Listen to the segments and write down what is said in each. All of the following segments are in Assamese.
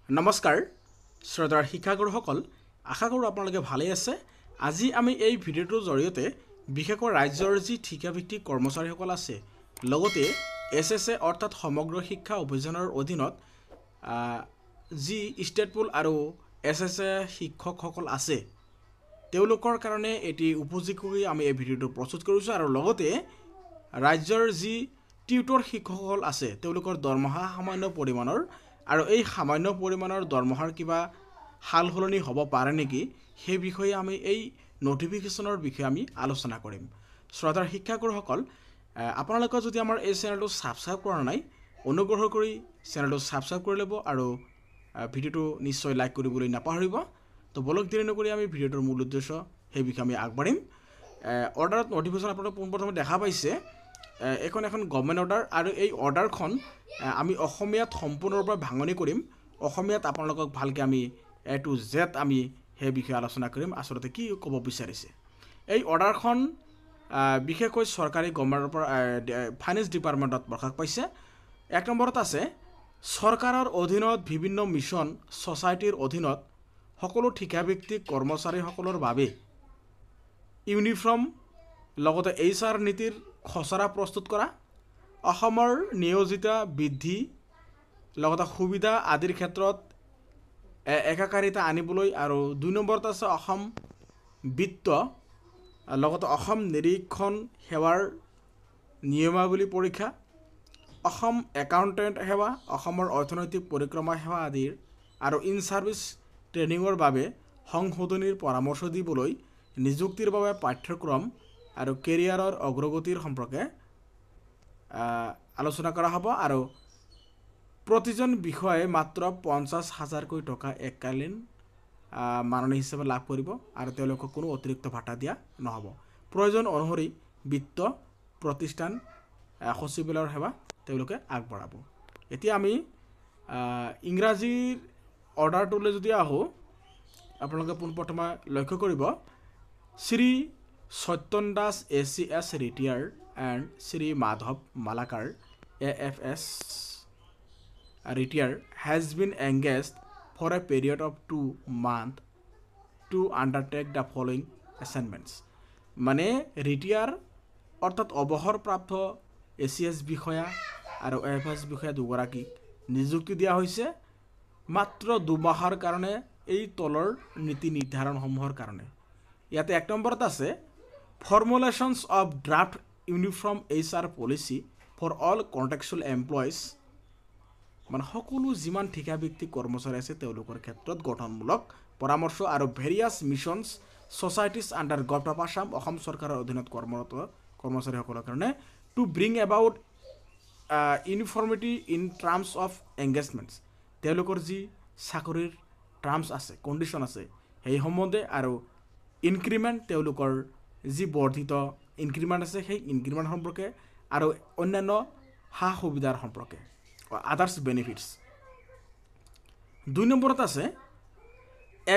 নমস্কাৰ শ্ৰোতাৰ শিক্ষাগুৰুসকল আশা কৰোঁ আপোনালোকে ভালেই আছে। আজি আমি এই ভিডিঅ'টোৰ জৰিয়তে বিশেষকৈ ৰাজ্যৰ যি ঠিকাভিত্তিক কৰ্মচাৰীসকল আছে লগতে এছএছএ অৰ্থাৎ সমগ্ৰ শিক্ষা অভিযানৰ অধীনত যি ষ্টেট পুল আৰু এছএছএ শিক্ষকসকল আছে তেওঁলোকৰ কাৰণে এটি উপযোগী আমি এই ভিডিঅ'টো প্ৰস্তুত কৰিছোঁ আৰু লগতে ৰাজ্যৰ যি টিউটৰ শিক্ষকসকল আছে তেওঁলোকৰ দৰমহা সামান্য পৰিমাণৰ আৰু এই সামান্য পৰিমাণৰ দৰমহাৰ কিবা হাল সলনি হ'ব পাৰে নেকি সেই বিষয়ে আমি এই নটিফিকেশ্যনৰ বিষয়ে আমি আলোচনা কৰিম। শ্ৰোতাৰ শিক্ষাগুৰুসকল আপোনালোকে যদি আমাৰ এই চেনেলটো ছাবস্ক্ৰাইব কৰা নাই অনুগ্ৰহ কৰি চেনেলটো ছাবস্ক্ৰাইব কৰি ল'ব আৰু ভিডিঅ'টো নিশ্চয় লাইক কৰিবলৈ নাপাহৰিব। তো বলক দেৰি নকৰি আমি ভিডিঅ'টোৰ মূল উদ্দেশ্য সেই বিষয়ে আমি আগবাঢ়িম। অৰ্ডাৰত নটিফিকেশ্যন আপোনালোকে পোনপ্ৰথমে দেখা পাইছে এখন গভৰ্ণমেণ্ট অৰ্ডাৰ আৰু এই অৰ্ডাৰখন আমি অসমীয়াত সম্পূৰ্ণৰূপে ভাঙনি কৰিম। অসমীয়াত আপোনালোকক ভালকৈ আমি A to Z আমি সেই বিষয়ে আলোচনা কৰিম আচলতে কি ক'ব বিচাৰিছে। এই অৰ্ডাৰখন বিশেষকৈ চৰকাৰী গভৰ্ণমেণ্টৰ পৰা ফাইনেন্স ডিপাৰ্টমেণ্টত প্ৰকাশ পাইছে। 1 নম্বৰত আছে চৰকাৰৰ অধীনত বিভিন্ন মিছন ছ'চাইটিৰ অধীনত সকলো ঠিকাভিত্তিক কৰ্মচাৰীসকলৰ বাবে ইউনিফৰ্ম লগতে HR নীতিৰ খচৰা প্ৰস্তুত কৰা, অসমৰ নিয়োজিত বৃদ্ধি লগতে সুবিধা আদিৰ ক্ষেত্ৰত একাকাৰিতা আনিবলৈ আৰু 2 নম্বৰত আছে অসম বিত্ত লগতে অসম নিৰীক্ষণ সেৱাৰ নিয়মাৱলী পৰীক্ষা, অসম একাউণ্টেণ্ট সেৱা, অসমৰ অৰ্থনৈতিক পৰিক্ৰমা সেৱা আদিৰ আৰু ইন ছাৰ্ভিচ ট্ৰেইনিঙৰ বাবে সংশোধনীৰ পৰামৰ্শ দিবলৈ নিযুক্তিৰ বাবে পাঠ্যক্ৰম আৰু কেৰিয়াৰৰ অগ্ৰগতিৰ সম্পৰ্কে আলোচনা কৰা হ'ব আৰু প্ৰতিজন বিষয়ে মাত্ৰ 50,000কৈ টকা এককালীন মাননি হিচাপে লাভ কৰিব আৰু তেওঁলোকক কোনো অতিৰিক্ত ভাতা দিয়া নহ'ব। প্ৰয়োজন অনুসৰি বিত্ত প্ৰতিষ্ঠান সচিবালয়ৰ সেৱা তেওঁলোকে আগবঢ়াব। এতিয়া আমি ইংৰাজীৰ অৰ্ডাৰটোলৈ যদি আহোঁ আপোনালোকে পোনপ্ৰথমে লক্ষ্য কৰিব Shri Satyan Das ACS retired and Shri Madhav Malakar AFS retired has been engaged for a period of 2 months to undertake the following assignments. মানে ৰিটায়াৰ অৰ্থাৎ অৱসৰপ্ৰাপ্ত ACS বিষয়া আৰু AFS বিষয়া দুগৰাকীক নিযুক্তি দিয়া হৈছে মাত্ৰ 2 মাহৰ কাৰণে এই তলৰ নীতি নিৰ্ধাৰণসমূহৰ কাৰণে। ইয়াতে 1 নম্বৰত আছে formulations of draft uniform HR policy for all contractual employees মানে সকলো যিমান ঠিকাভিত্তিক কৰ্মচাৰী আছে তেওঁলোকৰ ক্ষেত্ৰত গঠনমূলক পৰামৰ্শ আৰু various missions societies under government of Assam Asom চৰকাৰৰ অধীনত কৰ্মৰত কৰ্মচাৰীসকলৰ কাৰণে to bring about uniformity in terms of engagements তেওঁলোকৰ যি চাকৰিৰ টাৰ্মছ আছে কণ্ডিশ্যন আছে সেই সম্বন্ধে আৰু ইনক্ৰিমেণ্ট তেওঁলোকৰ যি বৰ্ধিত ইনক্ৰিমেণ্ট আছে সেই ইনক্ৰিমেণ্ট সম্পৰ্কে আৰু অন্যান্য সা সুবিধাৰ সম্পৰ্কে আদাৰ্ছ বেনিফিটছ। 2 নম্বৰত আছে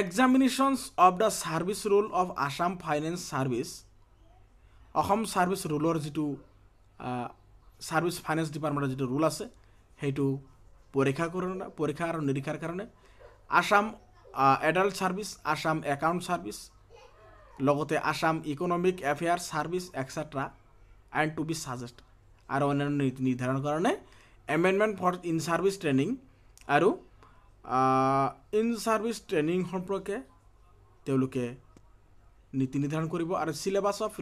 examinations of the service rule of Assam finance service Asom service ৰুলৰ যিটো ছাৰ্ভিচ ফাইনেন্স ডিপাৰ্টমেণ্টৰ যিটো ৰুল আছে সেইটো পৰীক্ষা আৰু নিৰীক্ষাৰ কাৰণে আছাম এডাল্ট ছাৰ্ভিচ আছাম একাউণ্ট ছাৰ্ভিচ লগতে Assam economic affairs service etcetera and to be suggest আৰু অন্যান্য নীতি নিৰ্ধাৰণৰ কাৰণে amendment for in service training আৰু ইন ছাৰ্ভিচ ট্ৰেইনিং সম্পৰ্কে তেওঁলোকে নীতি নিৰ্ধাৰণ কৰিব আৰু চিলেবাছ অফ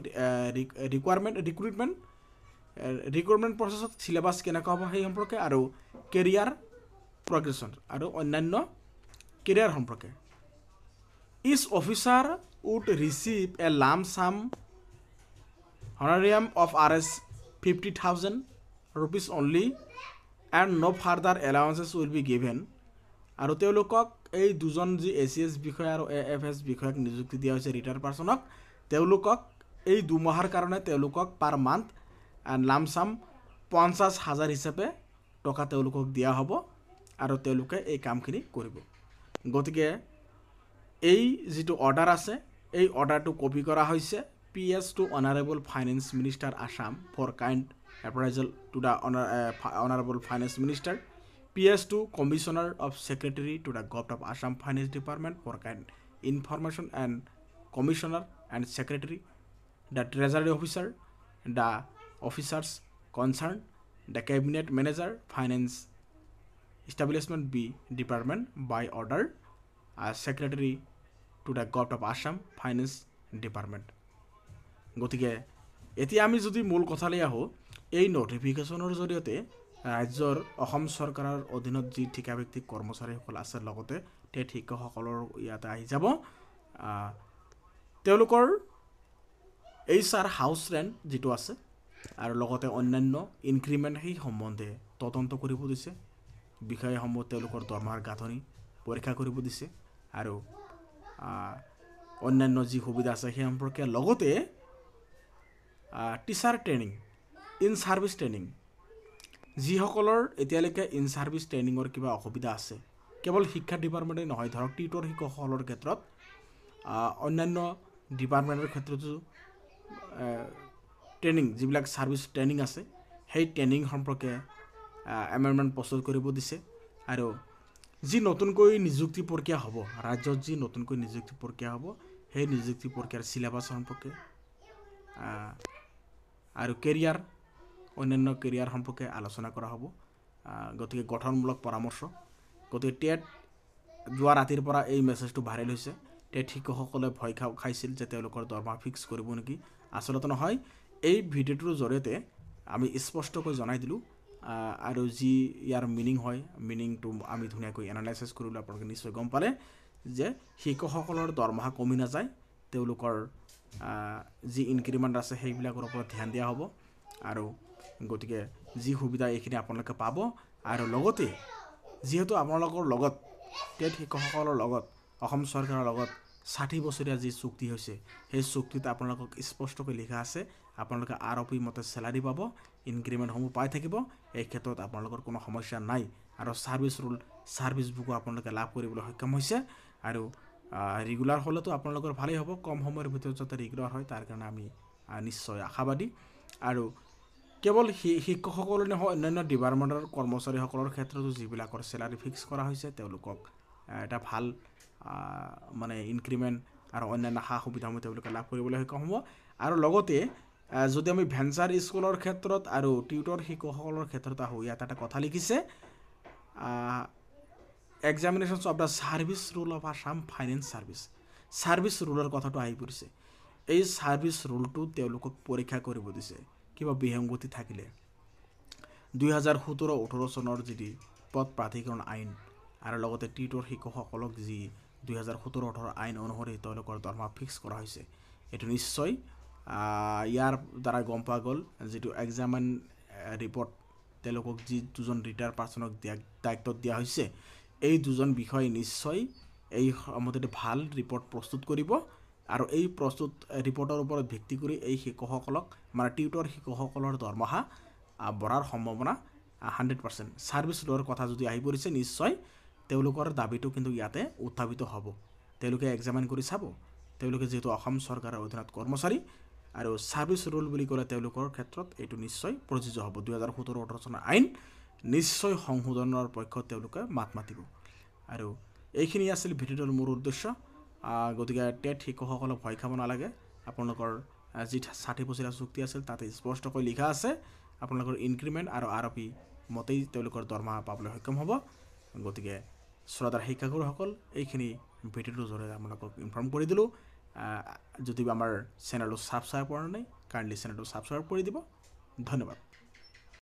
ৰিক্ৰুইটমেণ্ট প্ৰচেছত চিলেবাছ কেনেকুৱা হ'ব সেই সম্পৰ্কে আৰু কেৰিয়াৰ প্ৰগ্ৰেশ্যন আৰু অন্যান্য কেৰিয়াৰ সম্পৰ্কে। ইচ অফিচাৰ উড ৰিচিভ এ লাম চাম honorarium of Rs 50,000 rupees only and no further allowances will be given আৰু তেওঁলোকক এই দুজন যি ACS বিষয়া আৰু AFS বিষয়াক নিযুক্তি দিয়া হৈছে ৰিটায়াৰ্ড পাৰ্চনক তেওঁলোকক এই 2 মাহৰ কাৰণে তেওঁলোকক পাৰ মান্থ লামচাম 50,000 হিচাপে টকা তেওঁলোকক দিয়া হ'ব আৰু তেওঁলোকে এই কামখিনি কৰিব। গতিকে এই যিটো অৰ্ডাৰ আছে এই অৰ্ডাৰটো কপি কৰা হৈছে PS to Honorable Finance Minister Assam for kind appraisal to the Honorable Finance Minister PS2 Commissioner of Secretary to the Government of Assam Finance Department for Information and Commissioner and Secretary, the Treasury Officer, the officers concerned, the Cabinet Manager, Finance Establishment B Department by order as Secretary to the Government of Assam Finance Department. গতিকে এতিয়া আমি যদি মূল কথালৈ আহোঁ, এই নটিফিকেশ্যনৰ জৰিয়তে ৰাজ্যৰ অসম চৰকাৰৰ অধীনত যি ঠিকাভিত্তিক কৰ্মচাৰীসকল আছে লগতে টেট শিক্ষকসকলৰ ইয়াতে আহি যাব। তেওঁলোকৰ HR হাউচ ৰেণ্ট যিটো আছে আৰু লগতে অন্যান্য ইনক্ৰিমেণ্ট সেই সম্বন্ধে তদন্ত কৰিব দিছে। বিষয়সমূহ তেওঁলোকৰ দৰমহাৰ গাঁথনি পৰীক্ষা কৰিব দিছে আৰু অন্যান্য যি সুবিধা আছে সেই সম্পৰ্কে লগতে teacher training, in service training, যিসকলৰ এতিয়ালৈকে ইন ছাৰ্ভিচ ট্ৰেইনিঙৰ কিবা অসুবিধা আছে, কেৱল শিক্ষা ডিপাৰ্টমেণ্টেই নহয়, ধৰক টিউটৰ শিক্ষকসকলৰ ক্ষেত্ৰত অন্যান্য ডিপাৰ্টমেণ্টৰ ক্ষেত্ৰতো ট্ৰেইনিং যিবিলাক ছাৰ্ভিচ ট্ৰেইনিং আছে সেই ট্ৰেইনিং সম্পৰ্কে এমেণ্ডমেণ্ট প্ৰস্তুত কৰিব দিছে। আৰু যি নতুনকৈ নিযুক্তি প্ৰক্ৰিয়া হ'ব, ৰাজ্যত যি নতুনকৈ নিযুক্তি প্ৰক্ৰিয়া হ'ব সেই নিযুক্তি প্ৰক্ৰিয়াৰ চিলেবাছ সম্পৰ্কে আৰু কেৰিয়াৰ, অন্যান্য কেৰিয়াৰ সম্পৰ্কে আলোচনা কৰা হ'ব। গতিকে গঠনমূলক পৰামৰ্শ। গতিকে টেট যোৱা ৰাতিৰ পৰা এই মেছেজটো ভাইৰেল হৈছে। টেট শিক্ষকসকলে ভয় খাইছিল যে তেওঁলোকৰ দৰমহা ফিক্স কৰিব নেকি। আচলতে নহয়, এই ভিডিঅ'টোৰ জৰিয়তে আমি স্পষ্টকৈ জনাই দিলোঁ আৰু যি ইয়াৰ মিনিং হয়, মিনিংটো আমি ধুনীয়াকৈ এনালাইচিছ কৰিলোঁ। আপোনালোকে নিশ্চয় গম পালে যে শিক্ষকসকলৰ দৰমহা কমি নাযায়, তেওঁলোকৰ যি ইনক্ৰিমেণ্ট আছে সেইবিলাকৰ ওপৰত ধ্যান দিয়া হ'ব আৰু গতিকে যি সুবিধা এইখিনি আপোনালোকে পাব। আৰু লগতে যিহেতু আপোনালোকৰ লগত টেট শিক্ষকসকলৰ লগত অসম চৰকাৰৰ লগত 60 বছৰীয়া যি চুক্তি হৈছে সেই চুক্তিত আপোনালোকক স্পষ্টকৈ লিখা আছে আপোনালোকে ROP মতে চেলাৰি পাব, ইনক্ৰিমেণ্টসমূহ পাই থাকিব। এই ক্ষেত্ৰত আপোনালোকৰ কোনো সমস্যা নাই আৰু ছাৰ্ভিচ ৰুল, ছাৰ্ভিচ বুকো আপোনালোকে লাভ কৰিবলৈ সক্ষম হৈছে। আৰু ৰেগুলাৰ হ'লেতো আপোনালোকৰ ভালেই হ'ব, কম সময়ৰ ভিতৰত যাতে ৰেগুলাৰ হয় তাৰ কাৰণে আমি নিশ্চয় আশাবাদী। আৰু কেৱল শিক্ষকসকলে নহয়, অন্যান্য ডিপাৰ্টমেণ্টৰ কৰ্মচাৰীসকলৰ ক্ষেত্ৰতো যিবিলাকৰ চেলাৰি ফিক্স কৰা হৈছে তেওঁলোকক এটা ভাল মানে ইনক্ৰিমেণ্ট আৰু অন্যান্য সা সুবিধাসমূহ তেওঁলোকে লাভ কৰিবলৈ সক্ষম হ'ব। আৰু লগতে যদি আমি ভেঞ্চাৰ স্কুলৰ ক্ষেত্ৰত আৰু টিউটৰ শিক্ষকসকলৰ ক্ষেত্ৰত আহোঁ, ইয়াত এটা কথা লিখিছে, examinations of the service rule of Assam finance service. Service ৰুলৰ কথাটো আহি পৰিছে। এই ছাৰ্ভিচ ৰুলটো তেওঁলোকক পৰীক্ষা কৰিব দিছে কিবা বিসংগতি থাকিলে। 2017-18 চনৰ যি পদ প্ৰাধিকৰণ আইন আৰু লগতে টিউটৰ শিক্ষকসকলক যি 2017-18 আইন অনুসৰি তেওঁলোকৰ দৰমহা ফিক্স কৰা হৈছে, এইটো নিশ্চয় ইয়াৰ দ্বাৰা গম পোৱা গ'ল। যিটো এক্সামিন ৰিপৰ্ট তেওঁলোকক যি দুজন ৰিটায়াৰ পাৰ্চনক দায়িত্বত দিয়া হৈছে, এই দুজন বিষয়ে নিশ্চয় এই সম্বন্ধে ভাল ৰিপৰ্ট প্ৰস্তুত কৰিব আৰু এই প্ৰস্তুত ৰিপৰ্টৰ ওপৰত ভিত্তি কৰি এই শিক্ষকসকলক মানে টিউটৰ শিক্ষকসকলৰ দৰমহা বঢ়াৰ সম্ভাৱনা 100%। ছাৰ্ভিচ ৰুলৰ কথা যদি আহি পৰিছে, নিশ্চয় তেওঁলোকৰ দাবীটো কিন্তু ইয়াতে উত্থাপিত হ'ব। তেওঁলোকে এক্সামিন কৰি চাব, তেওঁলোকে যিহেতু অসম চৰকাৰৰ অধীনত কৰ্মচাৰী আৰু ছাৰ্ভিচ ৰুল বুলি ক'লে তেওঁলোকৰ ক্ষেত্ৰত এইটো নিশ্চয় প্ৰযোজ্য হ'ব। 2017-18 চনৰ আইন নিশ্চয় সংশোধনৰ পক্ষত তেওঁলোকে মাত মাতিব। আৰু এইখিনি আছিল ভিডিঅ'টোৰ মূল উদ্দেশ্য। গতিকে টেট শিক্ষকসকলক ভয় খাব নালাগে। আপোনালোকৰ যি 60 বছৰীয়া চুক্তি আছিল তাতে স্পষ্টকৈ লিখা আছে আপোনালোকৰ ইনক্ৰিমেণ্ট আৰু ROP মতেই তেওঁলোকৰ দৰমহা পাবলৈ সক্ষম হ'ব। গতিকে শ্ৰদ্ধাৰ শিক্ষাগুৰুসকল, এইখিনি ভিডিঅ'টোৰ জৰিয়তে আপোনালোকক ইনফৰ্ম কৰি দিলোঁ। যদি আমাৰ চেনেলটো ছাবস্ক্ৰাইব কৰা নাই, কাইণ্ডলি চেনেলটো ছাবস্ক্ৰাইব কৰি দিব। ধন্যবাদ।